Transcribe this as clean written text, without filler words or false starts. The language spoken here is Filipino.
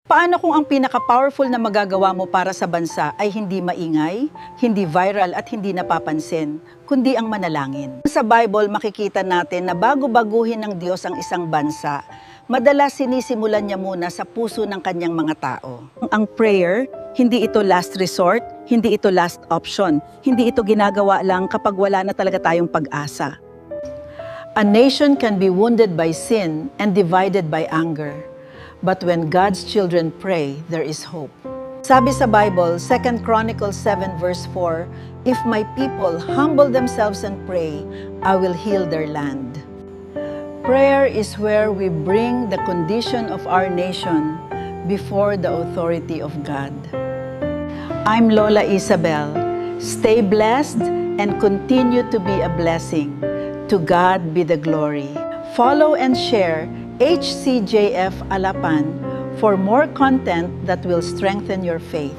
Paano kung ang pinaka-powerful na magagawa mo para sa bansa ay hindi maingay, hindi viral at hindi napapansin, kundi ang manalangin? Sa Bible, makikita natin na bago baguhin ng Diyos ang isang bansa, madalas sinisimulan niya muna sa puso ng kanyang mga tao. Ang prayer, hindi ito last resort, hindi ito last option, hindi ito ginagawa lang kapag wala na talaga tayong pag-asa. A nation can be wounded by sin and divided by anger. But when God's children pray, there is hope. Sabi sa Bible, 2 Chronicles 7 verse 4, "If my people humble themselves and pray, I will heal their land." Prayer is where we bring the condition of our nation before the authority of God. I'm Lola Isabel. Stay blessed and continue to be a blessing. To God be the glory. Follow and share HCJF Alapan for more content that will strengthen your faith.